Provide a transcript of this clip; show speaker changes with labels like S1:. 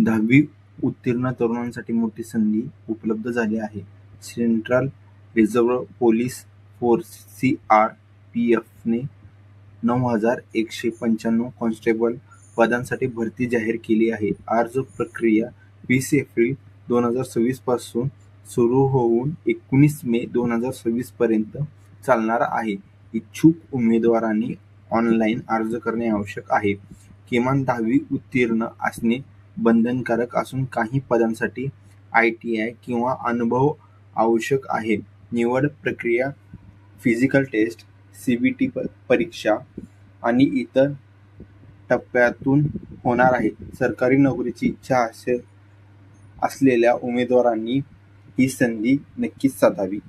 S1: 10वी उत्तीर्ण तरुणांसाठी मोठी संधी उपलब्ध झाली आहे. सेंट्रल रिझर्व्ह पोलीस फोर्स CRPFने 9,195 कॉन्स्टेबल पदांसाठी भरती जाहीर केली आहे. अर्ज प्रक्रिया 20 एप्रिल 2026 पासून सुरू होऊन 19 मे 2026 पर्यंत चालणार आहे. इच्छुक उमेदवारांनी ऑनलाईन अर्ज करणे आवश्यक आहे. किमान 10वी उत्तीर्ण असणे बंधनकारक असून काही पदांसाठी ITI किंवा अनुभव आवश्यक आहे. निवड प्रक्रिया फिजिकल टेस्ट, CBT परीक्षा आणि इतर टप्प्यातून होणार आहे. सरकारी नोकरीची इच्छा असलेल्या उमेदवारांनी ही संधी नक्कीच साधावी.